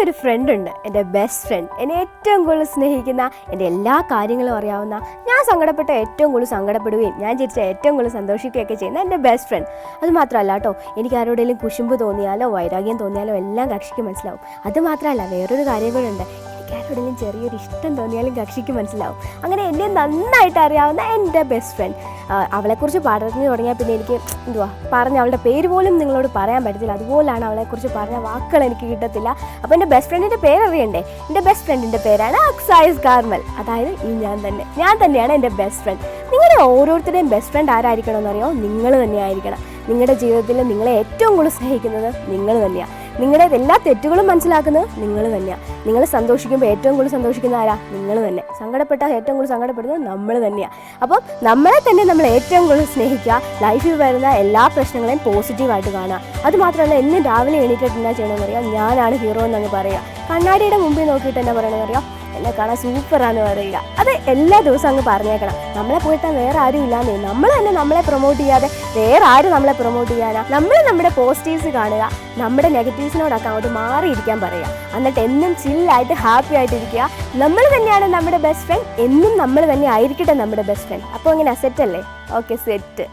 എനിക്കൊരു ഫ്രണ്ട് ഉണ്ട്, എൻ്റെ ബെസ്റ്റ് ഫ്രണ്ട്. എന്നെ ഏറ്റവും കൂടുതൽ സ്നേഹിക്കുന്ന, എൻ്റെ എല്ലാ കാര്യങ്ങളും അറിയാവുന്ന, ഞാൻ സങ്കടപ്പെട്ട ഏറ്റവും കൂടുതൽ സങ്കടപ്പെടുകയും ഞാൻ ചിരിച്ച ഏറ്റവും കൂടുതൽ സന്തോഷിക്കുകയൊക്കെ ചെയ്യുന്ന എൻ്റെ ബെസ്റ്റ് ഫ്രണ്ട്. അതുമാത്രമല്ല കേട്ടോ, എനിക്ക് ആരോടെങ്കിലും കുശുമ്പ് തോന്നിയാലോ വൈരാഗ്യം തോന്നിയാലോ എല്ലാം കക്ഷിക്ക് മനസ്സിലാവും. അതുമാത്രമല്ല, വേറൊരു കാര്യം കൂടെ ഉണ്ട്, ആരോടെങ്കിലും ചെറിയൊരു ഇഷ്ടം തോന്നിയാലും കക്ഷിക്ക് മനസ്സിലാവും. അങ്ങനെ എന്നെ നന്നായിട്ട് അറിയാവുന്ന എൻ്റെ ബെസ്റ്റ് ഫ്രണ്ട്. അവളെക്കുറിച്ച് പറഞ്ഞു തുടങ്ങിയാൽ പിന്നെ എനിക്ക് പറഞ്ഞ അവളുടെ പേര് പോലും നിങ്ങളോട് പറയാൻ പറ്റത്തില്ല. അതുപോലാണ് അവളെക്കുറിച്ച് പറഞ്ഞ വാക്കുകൾ എനിക്ക് കിട്ടത്തില്ല. അപ്പോൾ എൻ്റെ ബെസ്റ്റ് ഫ്രണ്ടിൻ്റെ പേരറിയണ്ടേ? എൻ്റെ ബെസ്റ്റ് ഫ്രണ്ടിൻ്റെ പേരാണ് അക്സ ഈസ് കാർമൽ. അതായത് ഈ ഞാൻ തന്നെയാണ് എൻ്റെ ബെസ്റ്റ് ഫ്രണ്ട്. നിങ്ങളുടെ ഓരോരുത്തരുടെയും ബെസ്റ്റ് ഫ്രണ്ട് ആരായിരിക്കണമെന്നറിയോ? നിങ്ങൾ തന്നെയായിരിക്കണം. നിങ്ങളുടെ ജീവിതത്തിൽ നിങ്ങളെ ഏറ്റവും കൂടുതൽ സ്നേഹിക്കുന്നത് നിങ്ങൾ തന്നെയാണ്. നിങ്ങളുടെ എല്ലാ തെറ്റുകളും മനസ്സിലാക്കുന്നത് നിങ്ങൾ തന്നെയാണ്. നിങ്ങൾ സന്തോഷിക്കുമ്പോൾ ഏറ്റവും കൂടുതൽ സന്തോഷിക്കുന്ന ആരാ? നിങ്ങൾ തന്നെ. സങ്കടപ്പെട്ടാൽ ഏറ്റവും കൂടുതൽ സങ്കടപ്പെടുന്നത് നമ്മൾ തന്നെയാണ്. അപ്പം നമ്മളെ തന്നെ നമ്മൾ ഏറ്റവും കൂടുതൽ സ്നേഹിക്കുക. ലൈഫിൽ വരുന്ന എല്ലാ പ്രശ്നങ്ങളെയും പോസിറ്റീവായിട്ട് കാണുക. അതുമാത്രമല്ല, എന്നും രാവിലെ എണീറ്റിട്ട് എന്നാ ചെയ്യണമെന്ന് അറിയാം? ഞാനാണ് ഹീറോ എന്നങ്ങ് പറയുക. കണ്ണാടിയുടെ മുമ്പിൽ നോക്കിയിട്ട് എന്നാ പറയണമെന്ന് അറിയാം? എന്നെ കാണാൻ സൂപ്പറാന്ന് പറയുക. അത് എല്ലാ ദിവസവും അങ്ങ് പറഞ്ഞേക്കണം. നമ്മളെ പോയിട്ടാൽ വേറെ ആരും ഇല്ലാന്നേ. നമ്മൾ തന്നെ നമ്മളെ പ്രൊമോട്ട് ചെയ്യാതെ വേറെ ആരും നമ്മളെ പ്രൊമോട്ട് ചെയ്യാനാ? നമ്മൾ നമ്മുടെ പോസിറ്റീവ്സ് കാണുക, നമ്മുടെ നെഗറ്റീവ്സിനോടൊക്കെ അങ്ങോട്ട് മാറിയിരിക്കാൻ പറയുക. എന്നിട്ട് എന്നും ചില്ലായിട്ട് ഹാപ്പി ആയിട്ടിരിക്കുക. നമ്മൾ തന്നെയാണ് നമ്മുടെ ബെസ്റ്റ് ഫ്രണ്ട്. എന്നും നമ്മൾ തന്നെ ആയിരിക്കട്ടെ നമ്മുടെ ബെസ്റ്റ് ഫ്രണ്ട്. അപ്പോൾ അങ്ങനെ സെറ്റ് അല്ലേ? Okay, set.